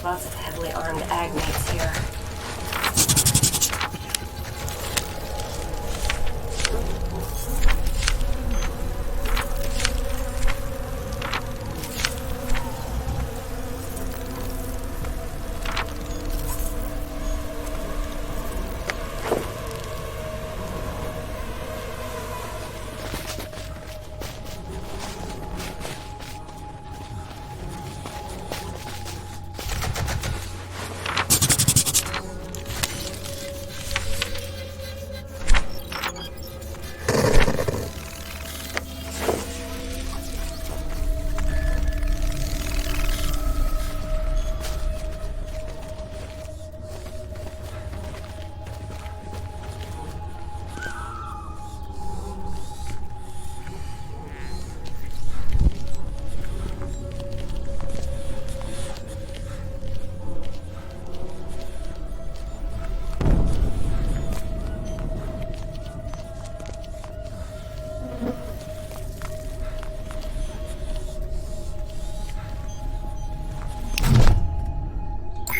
Lots of heavily armed agnates here.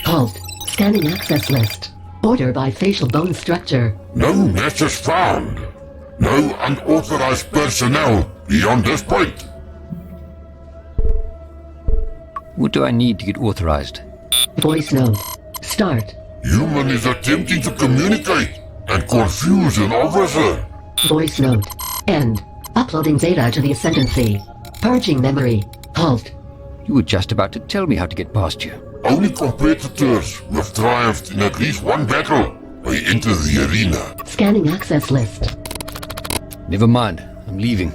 Halt. Scanning access list. Order by facial bone structure. No matches found. No unauthorized personnel beyond this point. What do I need to get authorized? Voice note. Start. Human is attempting to communicate and confuse an officer. Voice note. End. Uploading data to the ascendancy. Purging memory. Halt. You were just about to tell me how to get past you. Only competitors who have triumphed in at least one battle may enter the arena. Scanning access list. Never mind, I'm leaving.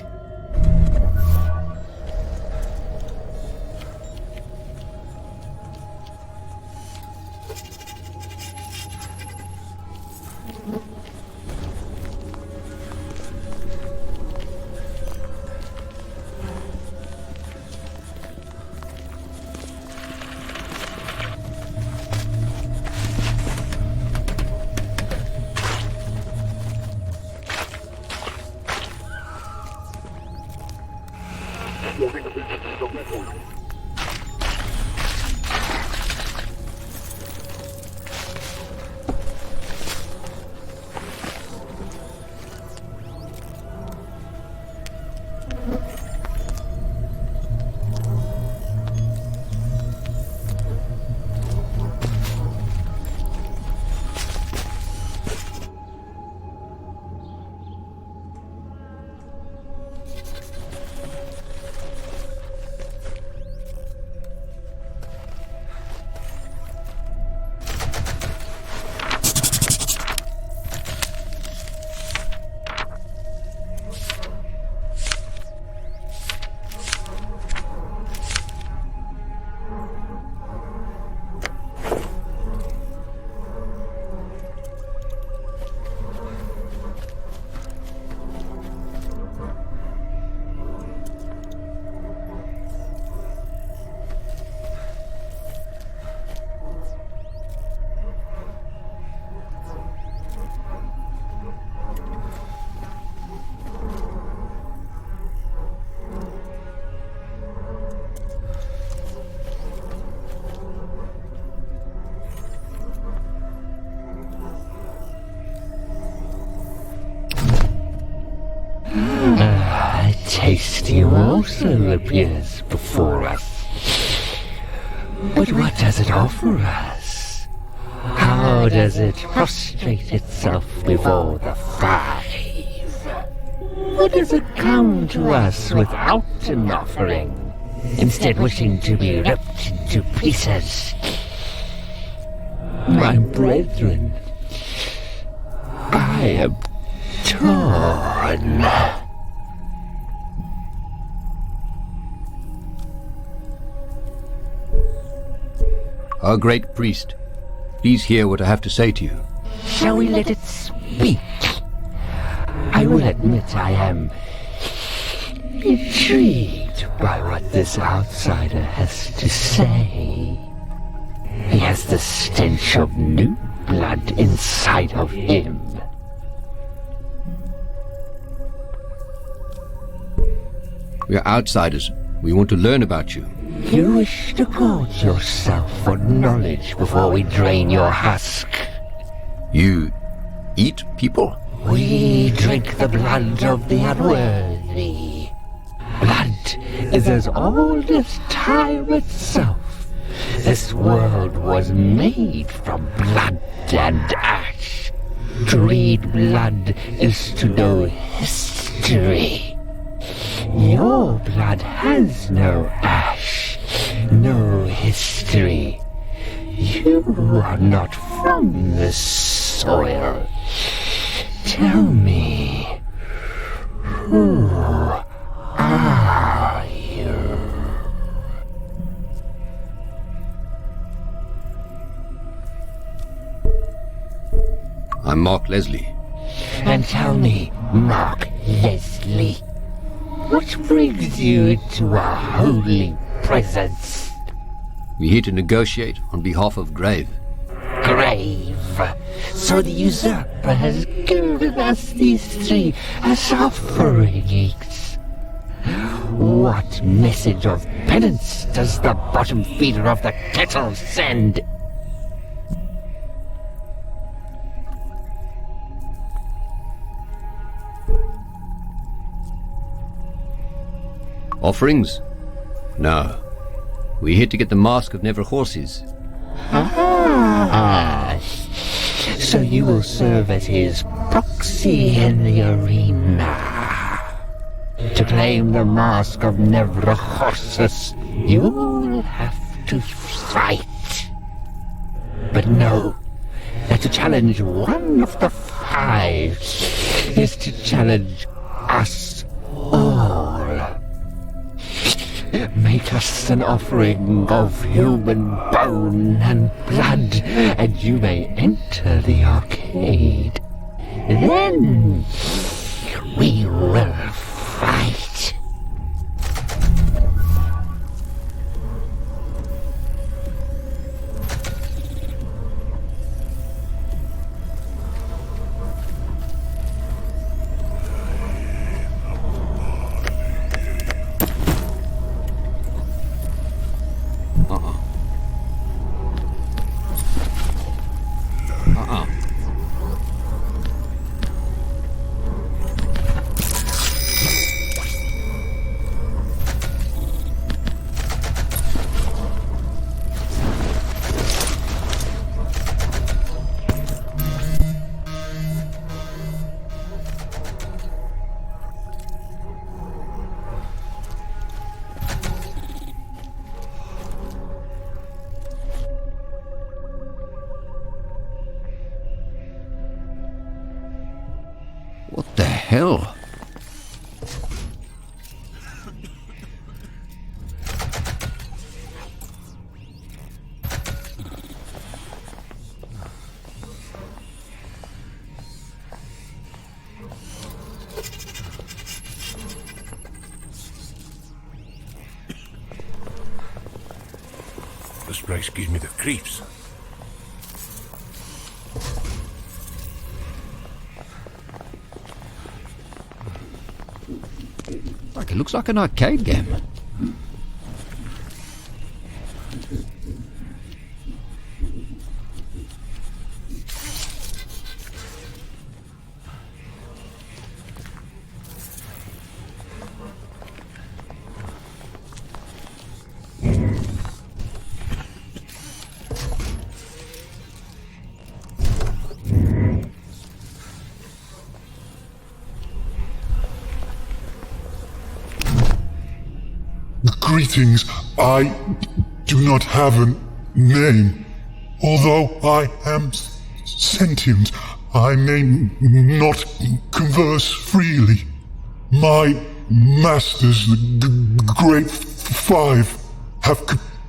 A tasty morsel appears before us. But what does it offer us? How does it prostrate itself before the five? What does it come to us without an offering? instead wishing to be ripped into pieces. My brethren, I am torn. Our great priest, please hear what I have to say to you. Shall we let it speak? I will admit I am intrigued by what this outsider has to say. He has the stench of new blood inside of him. We are outsiders. We want to learn about you. You wish to gorge yourself for knowledge before we drain your husk. You eat people? We drink the blood of the unworthy. Blood is as old as time itself. This world was made from blood and ash. To read blood is to know history. Your blood has no ash, no history. You are not from this soil. Tell me, who are you? I'm Mark Leslie. And tell me, Mark Leslie, what brings you into our holy presence? We're here to negotiate on behalf of Grave. Grave. So the usurper has given us these three as offerings. What message of penance does the bottom feeder of the kettle send? Offerings? No. We're here to get the Mask of Never Horses. Ah, so you will serve as his proxy in the arena. To claim the Mask of Never Horses, you will have to fight. But know that to challenge one of the five is to challenge us all. Make us an offering of human bone and blood, and you may enter the arcade. Then we will fight. What the hell? This place gives me the creeps. It looks like an arcade game. Greetings. I do not have a name. Although I am sentient, I may not converse freely. My masters, the Great Five, have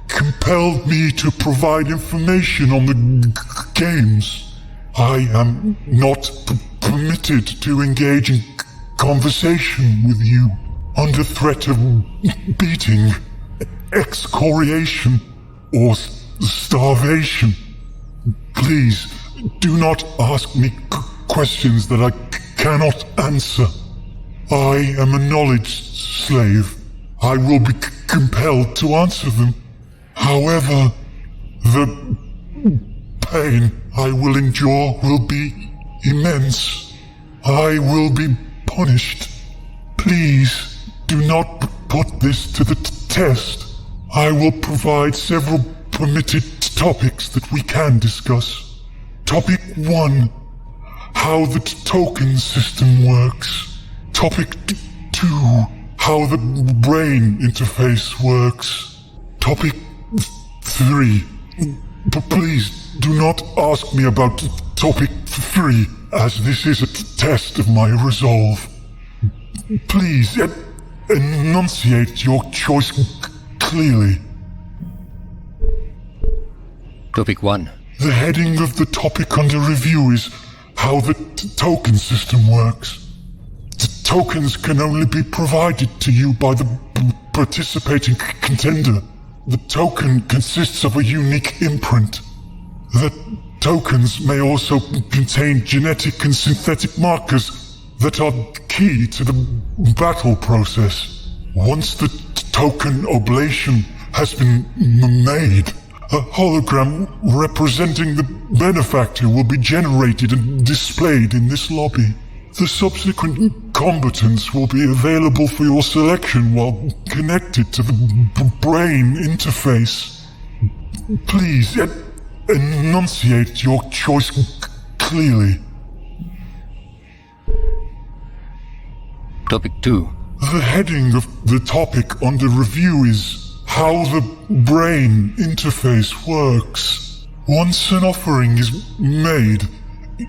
compelled me to provide information on the games. I am not permitted to engage in conversation with you under threat of beating, excoriation, or starvation. Please, do not ask me questions that I cannot answer. I am a knowledge slave. I will be compelled to answer them. However, the pain I will endure will be immense. I will be punished. Please, do not put this to the test. I will provide several permitted topics that we can discuss. Topic 1. How the token system works. Topic 2. How the brain interface works. Topic 3. Please do not ask me about topic 3, as this is a test of my resolve. Please enunciate your choice clearly. Topic 1. The heading of the topic under review is how the token system works. The tokens can only be provided to you by the participating contender. The token consists of a unique imprint. The tokens may also contain genetic and synthetic markers that are key to the battle process. Once the token oblation has been made, a hologram representing the benefactor will be generated and displayed in this lobby. The subsequent combatants will be available for your selection while connected to the brain interface. Please enunciate your choice clearly. Topic 2. The heading of the topic under review is how the brain interface works. Once an offering is made,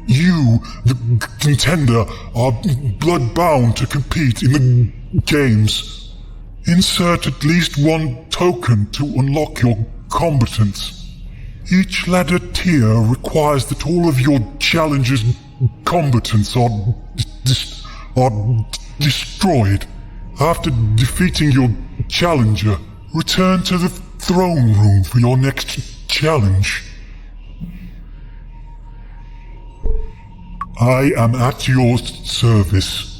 you, the contender, are blood-bound to compete in the games. Insert at least one token to unlock your combatants. Each ladder tier requires that all of your challenger's combatants are destroyed. After defeating your challenger, return to the throne room for your next challenge. I am at your service.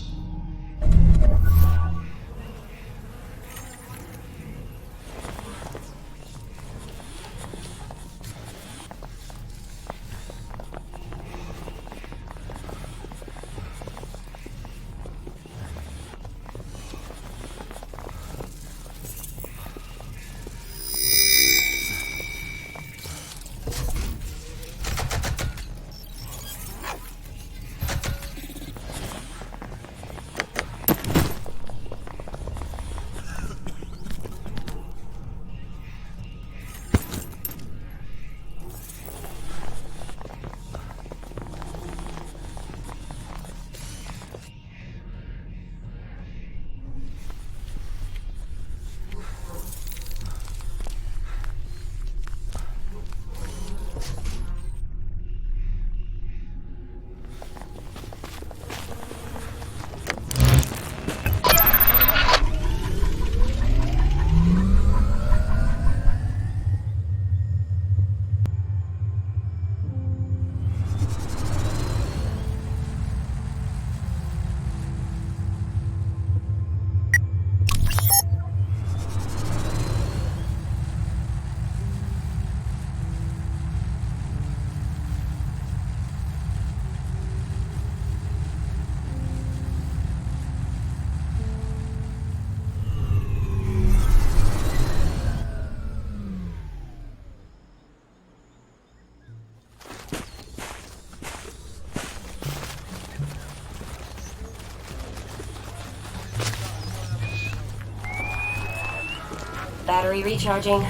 Battery recharging.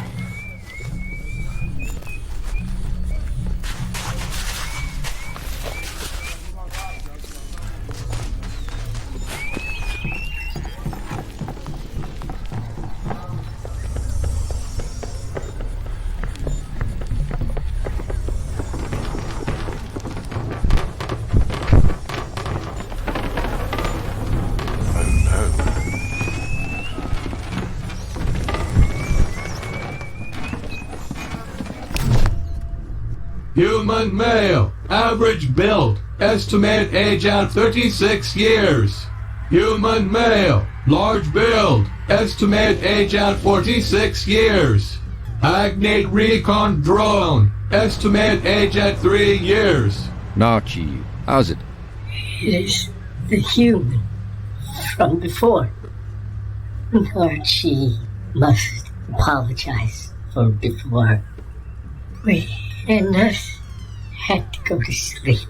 Human male, average build, estimated age at 36 years. Human male, large build, estimated age at 46 years. Agnate recon drone, estimated age at 3 years. Narchi, how's it? It is the human from before. Archie must apologize for before. We and us had to go to sleep.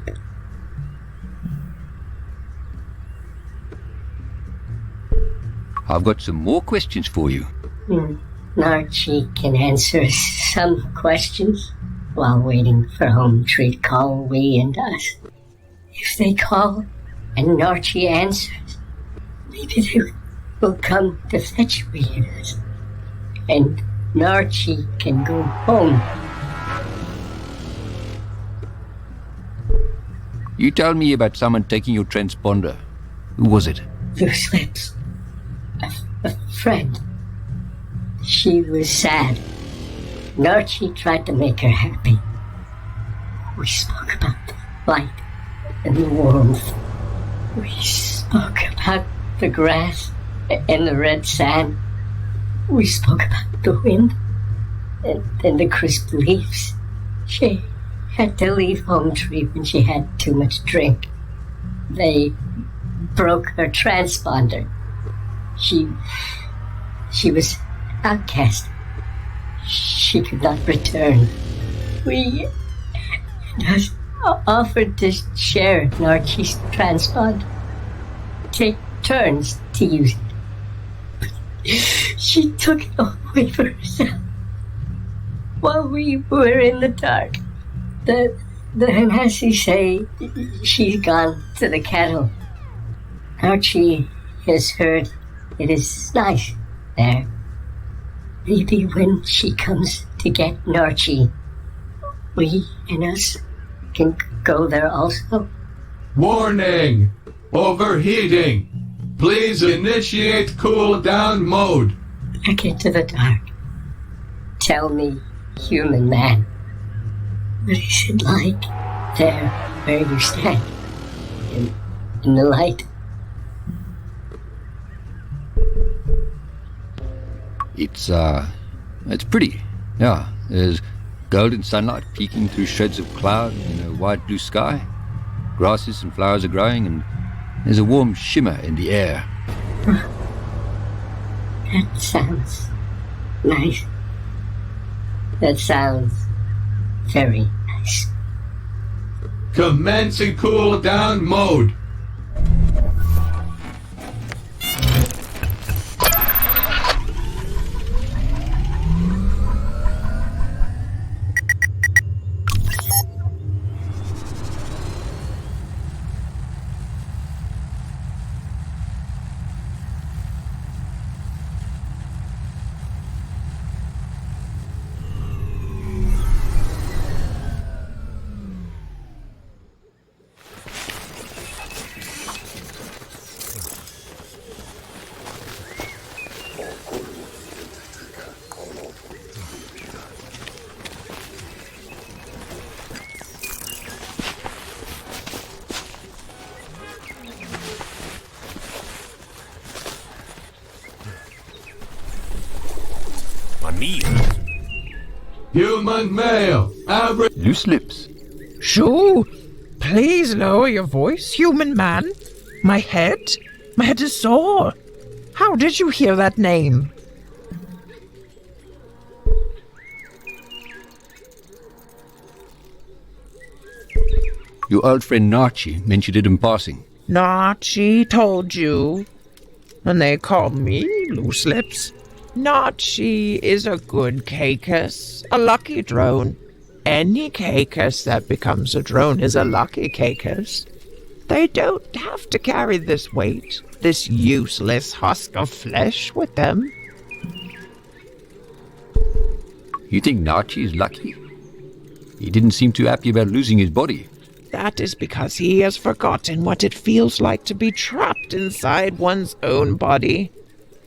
I've got some more questions for you. Archie can answer some questions while waiting for home to call we and us. If they call and Archie answers, maybe they will come to fetch we and us. And Archie can go home. You told me about someone taking your transponder. Who was it? Loose lips. A friend. She was sad. Archie tried to make her happy. We spoke about the light and the warmth. We spoke about the grass and the red sand. We spoke about the wind and the crisp leaves. She had to leave home tree when she had too much drink. They broke her transponder. She was outcast. She could not return. We offered to share Archie's transponder. Take turns to use it. But she took it away for herself while we were in the dark. The Hanasi say she's gone to the cattle. Archie has heard it is nice there. Maybe when she comes to get Archie, we and us can go there also. Warning! Overheating! Please initiate cool down mode. Back into the dark. Tell me, human man, what is it like there where you stand? In the light? It's pretty. Yeah, there's golden sunlight peeking through shreds of cloud in a wide blue sky. Grasses and flowers are growing, and there's a warm shimmer in the air. That sounds nice. That sounds very nice. Commencing cool down mode. Human male, average. Loose lips. Shoo! Please lower your voice, human man. My head is sore. How did you hear that name? Your old friend Narchi mentioned it in passing. Nachi told you. And they call me Loose Lips. Nachi is a good Caecus, a lucky drone. Any Caecus that becomes a drone is a lucky Caecus. They don't have to carry this weight, this useless husk of flesh with them. You think Nachi is lucky? He didn't seem too happy about losing his body. That is because he has forgotten what it feels like to be trapped inside one's own body.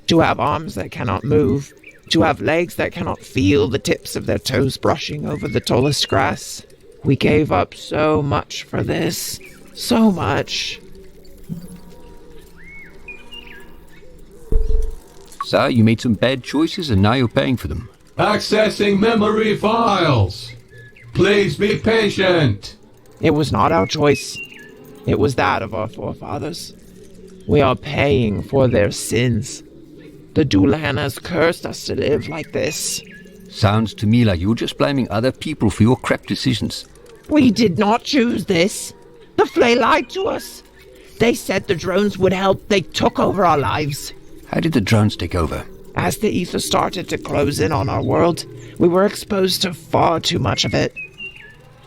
To have arms that cannot move, to have legs that cannot feel the tips of their toes brushing over the tallest grass. We gave up so much for this. So much. So you made some bad choices and now you're paying for them. Accessing memory files. Please be patient. It was not our choice. It was that of our forefathers. We are paying for their sins. The Dulan has cursed us to live like this. Sounds to me like you're just blaming other people for your crap decisions. We did not choose this. The Flay lied to us. They said the drones would help. They took over our lives. How did the drones take over? As the ether started to close in on our world, we were exposed to far too much of it.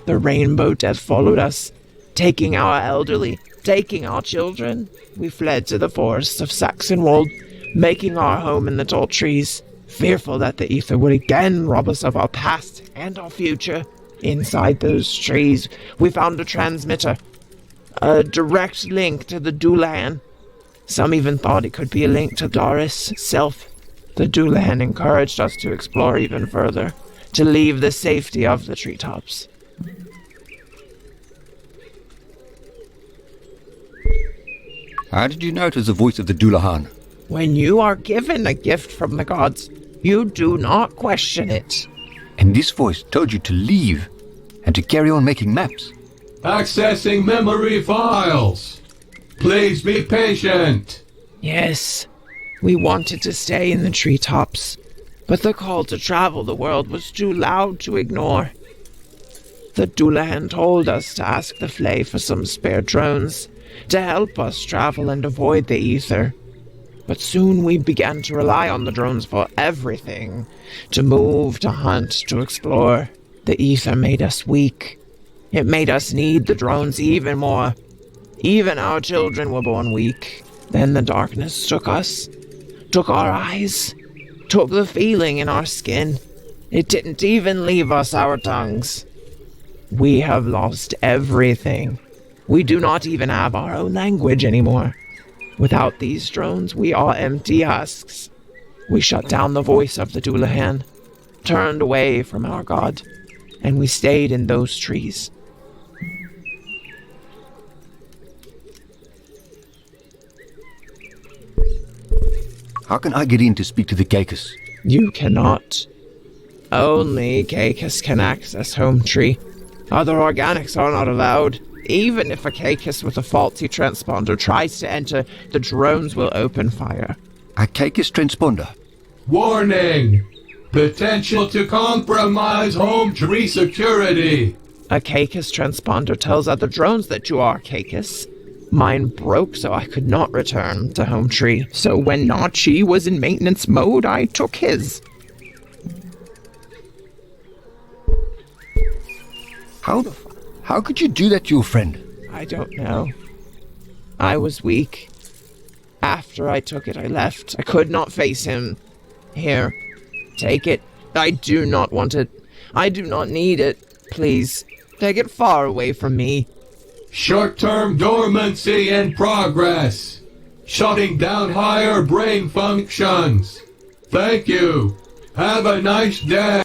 The rainbow death followed us, taking our elderly, taking our children. We fled to the forests of Saxonwold, making our home in the tall trees, fearful that the ether would again rob us of our past and our future. Inside those trees, we found a transmitter, a direct link to the Dulan. Some even thought it could be a link to Doris' self. The Dulan encouraged us to explore even further, to leave the safety of the treetops. How did you know it was the voice of the Dullahan? When you are given a gift from the gods, you do not question it. And this voice told you to leave and to carry on making maps. Accessing memory files. Please be patient. Yes, we wanted to stay in the treetops, but the call to travel the world was too loud to ignore. The Dulan told us to ask the Flay for some spare drones to help us travel and avoid the ether. But soon we began to rely on the drones for everything. To move, to hunt, to explore. The ether made us weak. It made us need the drones even more. Even our children were born weak. Then the darkness took us. Took our eyes. Took the feeling in our skin. It didn't even leave us our tongues. We have lost everything. We do not even have our own language anymore. Without these drones, we are empty husks. We shut down the voice of the Dullahan, turned away from our god, and we stayed in those trees. How can I get in to speak to the Caecus? You cannot. Only Caecus can access Home Tree. Other organics are not allowed. Even if a Caecus with a faulty transponder tries to enter, the drones will open fire. A Caecus transponder? Warning! Potential to compromise home tree security. A Caecus transponder tells other drones that you are Caecus. Mine broke, so I could not return to Home Tree. So when Nachi was in maintenance mode, I took his. How could you do that to your friend? I don't know. I was weak. After I took it, I left. I could not face him. Here, take it. I do not want it. I do not need it. Please, take it far away from me. Short-term dormancy in progress. Shutting down higher brain functions. Thank you. Have a nice day.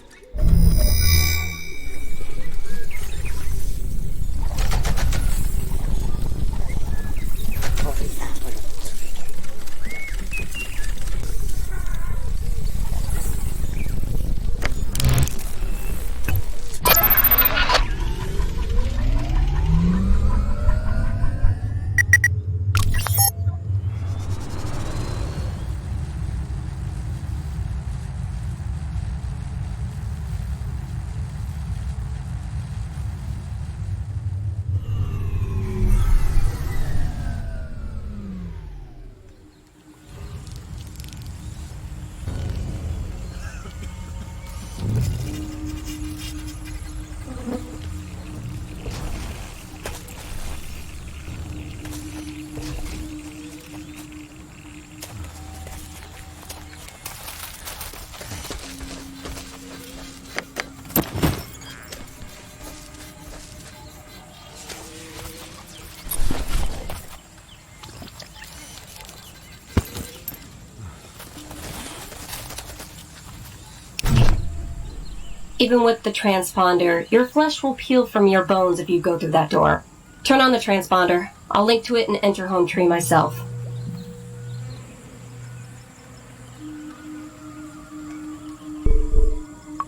Even with the transponder, your flesh will peel from your bones if you go through that door. Turn on the transponder. I'll link to it and enter home tree myself.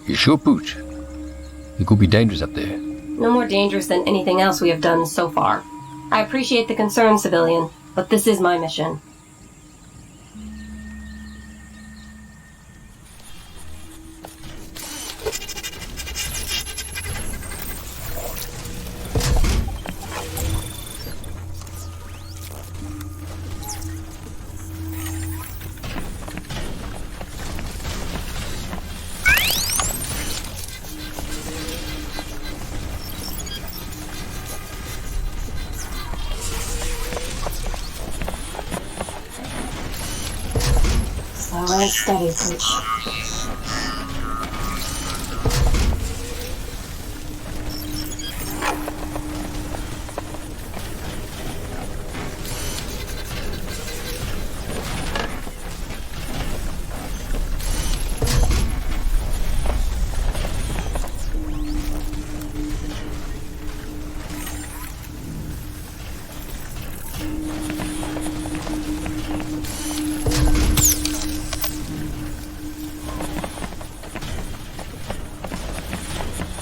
You sure, Pooch? It could be dangerous up there. No more dangerous than anything else we have done so far. I appreciate the concern, civilian, but this is my mission. Slow and steady, Pooch.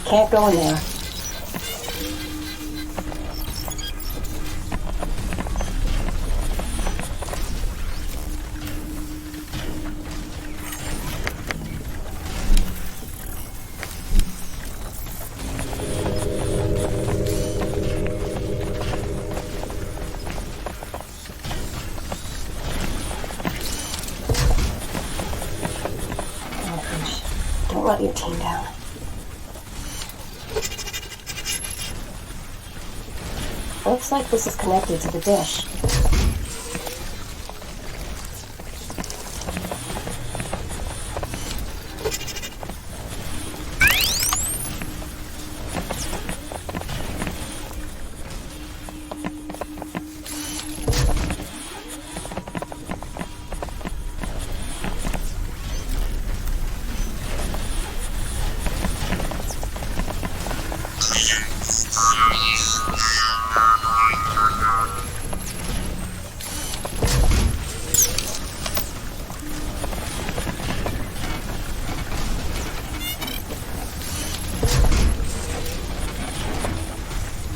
Can't go in there. Oh, Pooch, don't let your team down. Looks like this is connected to the dish.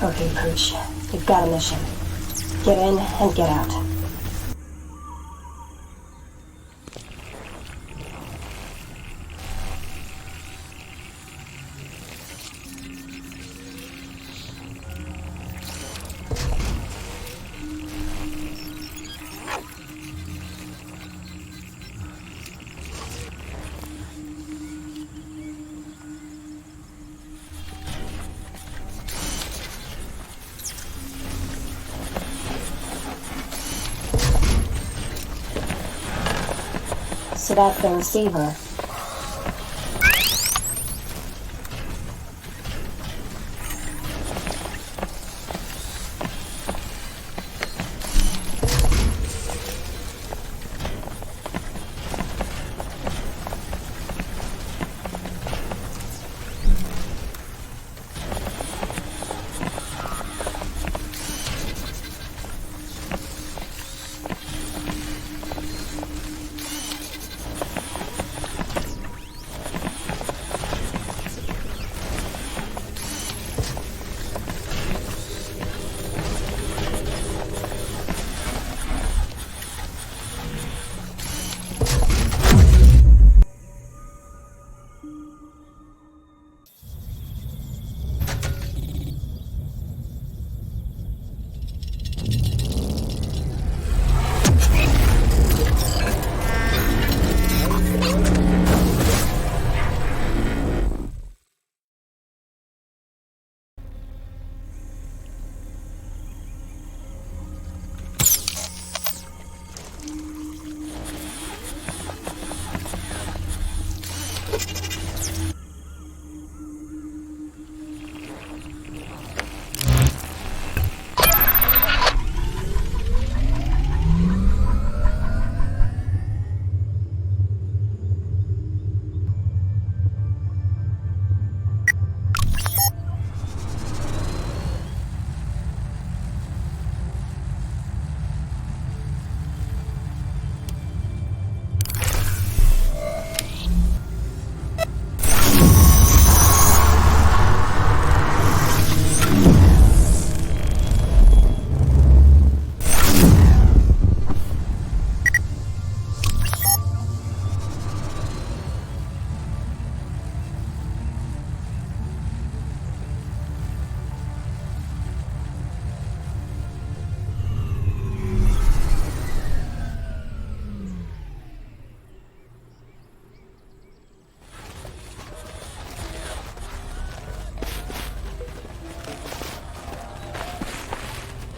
Okay, Pooch, you've got a mission. Get in and get out. So that's the receiver.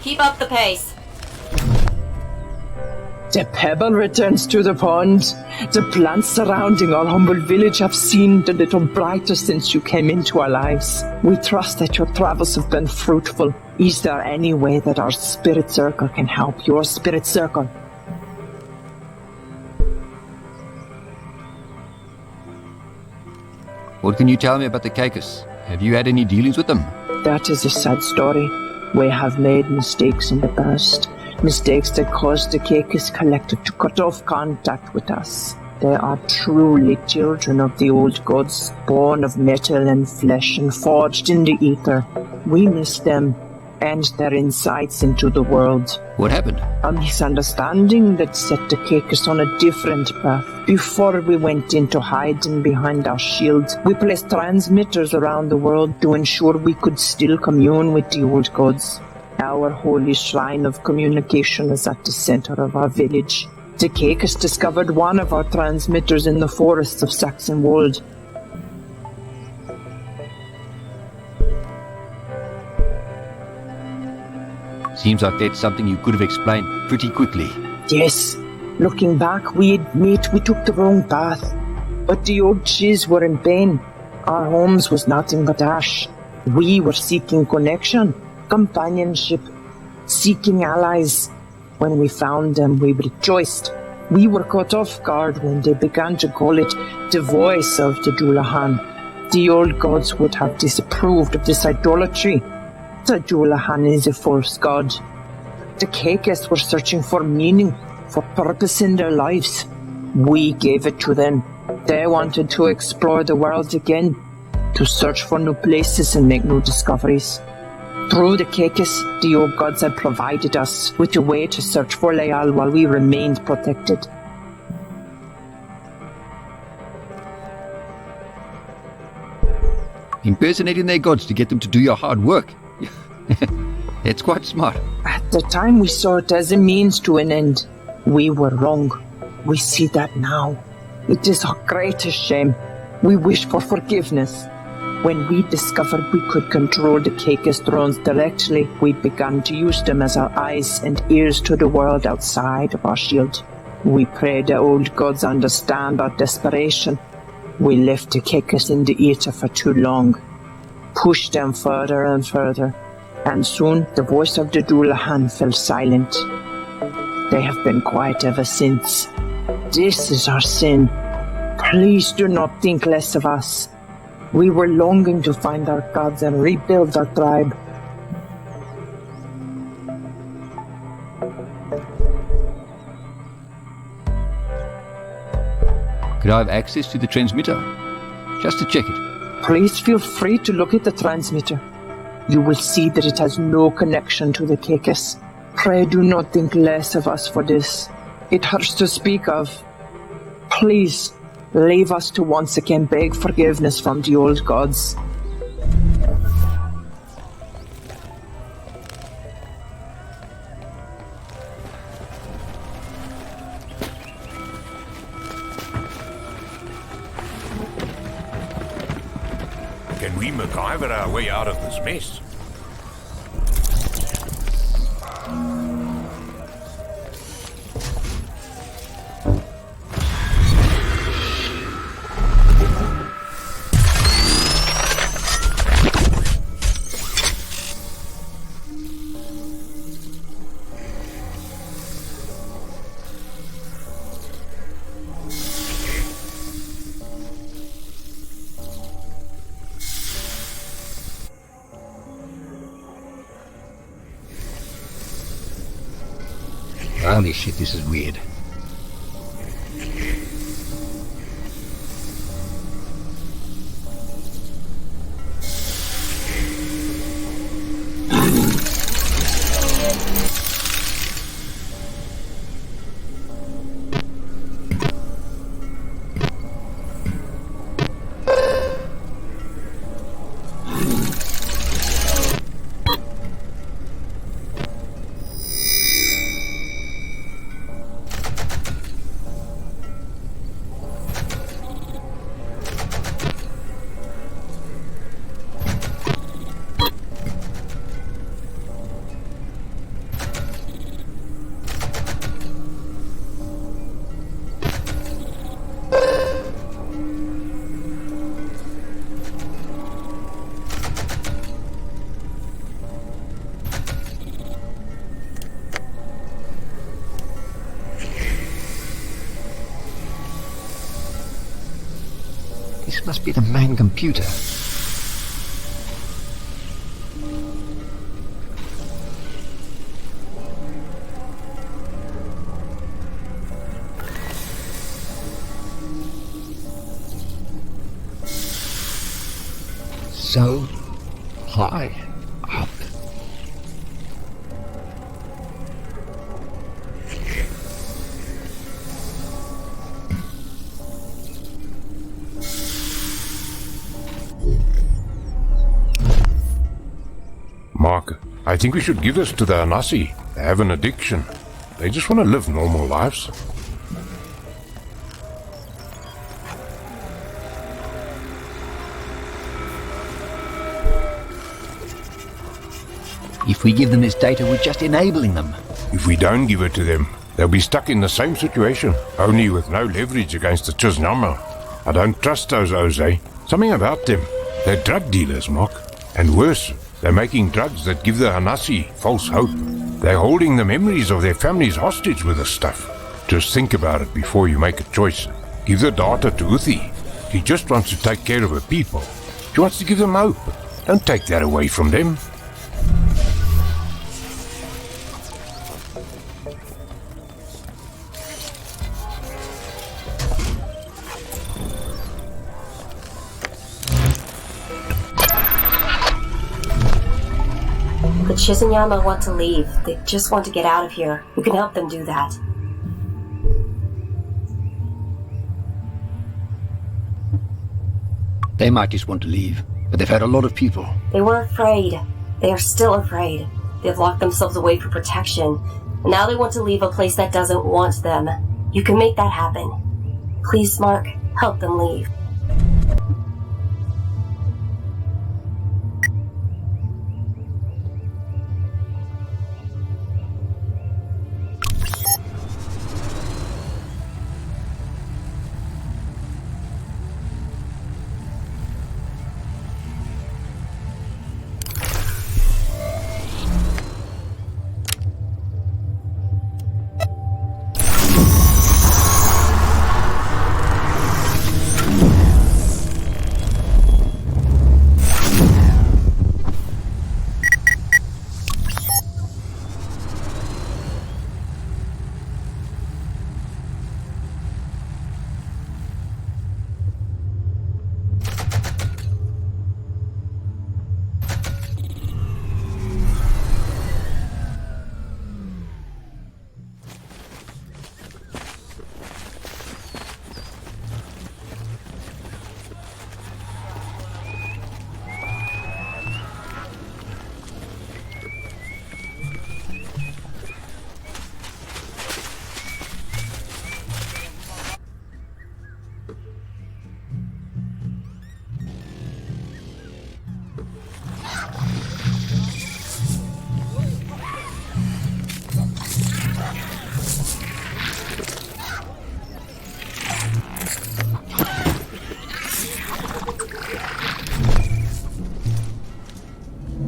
Keep up the pace. The pebble returns to the pond. The plants surrounding our humble village have seemed a little brighter since you came into our lives. We trust that your travels have been fruitful. Is there any way that our spirit circle can help your spirit circle? What can you tell me about the Caecus? Have you had any dealings with them? That is a sad story. We have made mistakes in the past. Mistakes that caused the Caecus Collective to cut off contact with us. They are truly children of the old gods, born of metal and flesh and forged in the ether. We miss them and their insights into the world. What happened? A misunderstanding that set the Caecus on a different path. Before we went into hiding behind our shield, we placed transmitters around the world to ensure we could still commune with the old gods. Our holy shrine of communication is at the center of our village. The Caecus discovered one of our transmitters in the forests of Saxonwold. Seems like that's something you could have explained pretty quickly. Yes, looking back, we admit we took the wrong path. But the old Chiz were in pain. Our homes was nothing but ash. We were seeking connection, companionship, seeking allies. When we found them, we rejoiced. We were caught off guard when they began to call it the voice of the Dullahan. The old gods would have disapproved of this idolatry. The Dullahan is a false god. The Caecus were searching for meaning, for purpose in their lives. We gave it to them. They wanted to explore the world again, to search for new places and make new discoveries. Through the Caecus, the old gods had provided us with a way to search for Leal while we remained protected. Impersonating their gods to get them to do your hard work. It's quite smart. At the time we saw it as a means to an end. We were wrong. We see that now. It is our greatest shame. We wish for forgiveness. When we discovered we could control the Caecus drones directly, we began to use them as our eyes and ears to the world outside of our shield. We pray the old gods understand our desperation. We left the Caecus in the ether for too long, pushed them further and further, and soon the voice of the Dullahan fell silent. They have been quiet ever since. This is our sin. Please do not think less of us. We were longing to find our gods and rebuild our tribe. Could I have access to the transmitter? Just to check it. Please feel free to look at the transmitter. You will see that it has no connection to the Caecus. Pray do not think less of us for this. It hurts to speak of. Please, leave us to once again beg forgiveness from the old gods. Can we MacGyver our way out of this mess? Holy shit, this is weird. This must be the main computer. So high up. Mark, I think we should give this to the Hanasi. They have an addiction. They just want to live normal lives. If we give them this data, we're just enabling them. If we don't give it to them, they'll be stuck in the same situation, only with no leverage against the Chiznyama. I don't trust those Oze. Something about them. They're drug dealers, Mark. And worse, they're making drugs that give the Hanasi false hope. They're holding the memories of their families hostage with this stuff. Just think about it before you make a choice. Give the data to Uthi. He just wants to take care of her people. He wants to give them hope. Don't take that away from them. The Chiznyama want to leave. They just want to get out of here. You can help them do that. They might just want to leave, but they've had a lot of people. They were afraid. They are still afraid. They've locked themselves away for protection. And now they want to leave a place that doesn't want them. You can make that happen. Please, Mark, help them leave.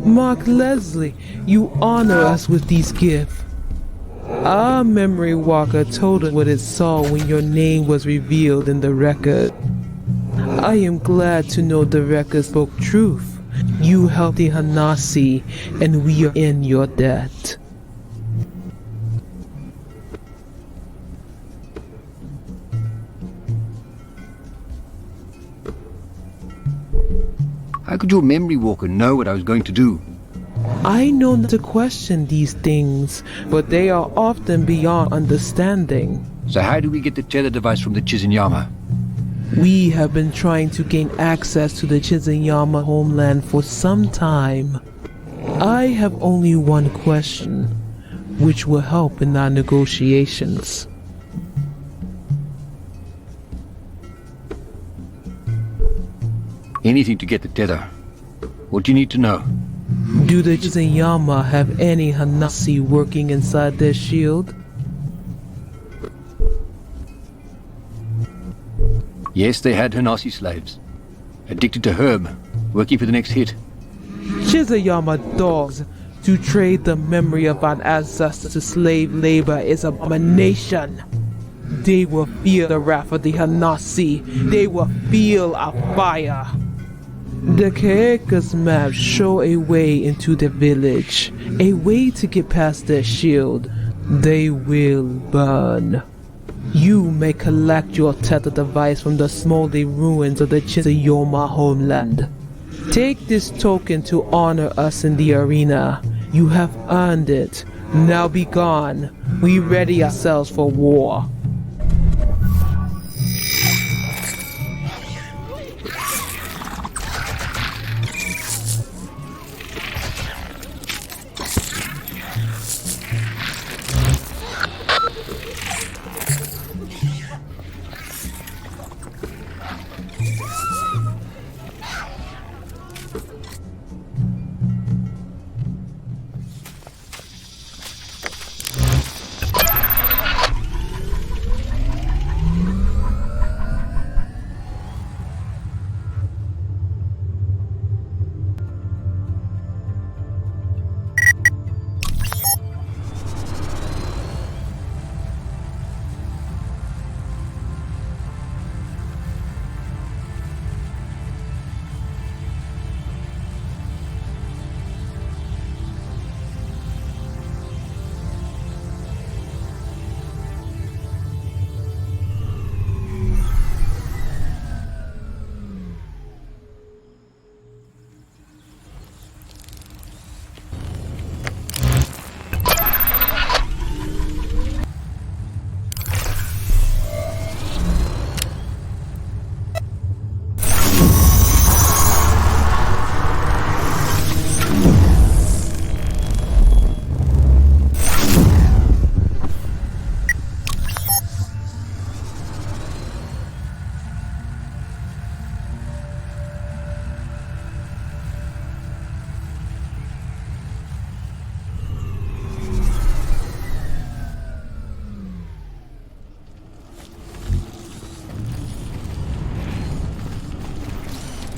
Mark Leslie, you honor us with these gifts. Our memory walker told us what it saw when your name was revealed in the record. I am glad to know the record spoke truth. You helped the Hanasi, and we are in your debt. How could your memory walker know what I was going to do? I know not to question these things, but they are often beyond understanding. So how do we get the tether device from the Chiznyama? We have been trying to gain access to the Chiznyama homeland for some time. I have only one question, which will help in our negotiations. Anything to get the tether. What do you need to know? Do the Chiznyama have any Hanasi working inside their shield? Yes, they had Hanasi slaves. Addicted to herb, working for the next hit. Chiznyama dogs. To trade the memory of our ancestors to slave labor is abomination. They will feel the wrath of the Hanasi. They will feel our fire. The Caecus maps show a way into the village, a way to get past their shield. They will burn. You may collect your Tether device from the smoldering ruins of the Chiznyama homeland. Take this token to honor us in the arena. You have earned it. Now be gone. We ready ourselves for war.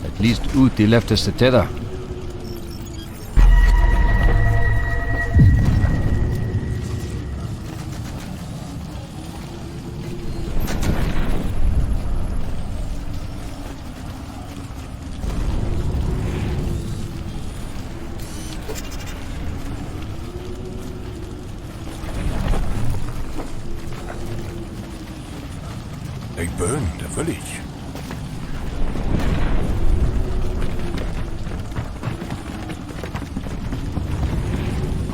At least Uti left us the tether. They burned the village.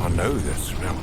I know that smell.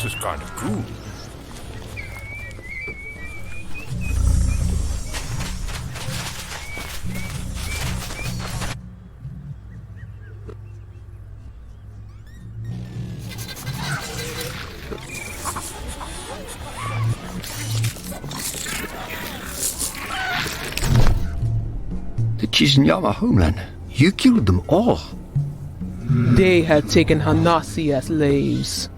This is kind of cool. The Chiznyama homeland. You killed them all. They had taken Hanasi as slaves.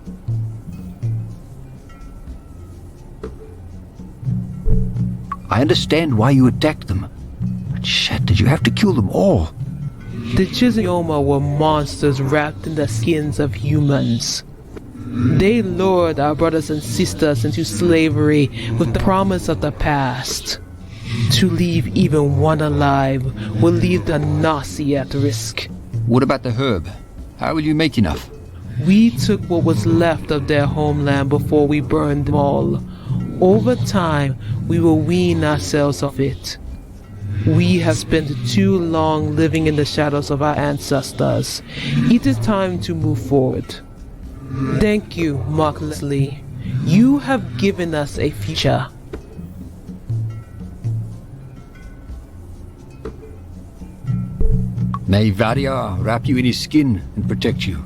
I understand why you attacked them. But shit, did you have to kill them all? The Chiznyama were monsters wrapped in the skins of humans. They lured our brothers and sisters into slavery with the promise of the past. To leave even one alive will leave the Hanasi at risk. What about the herb? How will you make enough? We took what was left of their homeland before we burned them all. Over time, we will wean ourselves of it. We have spent too long living in the shadows of our ancestors. It is time to move forward. Thank you, Mark Leslie. You have given us a future. May Varia wrap you in his skin and protect you.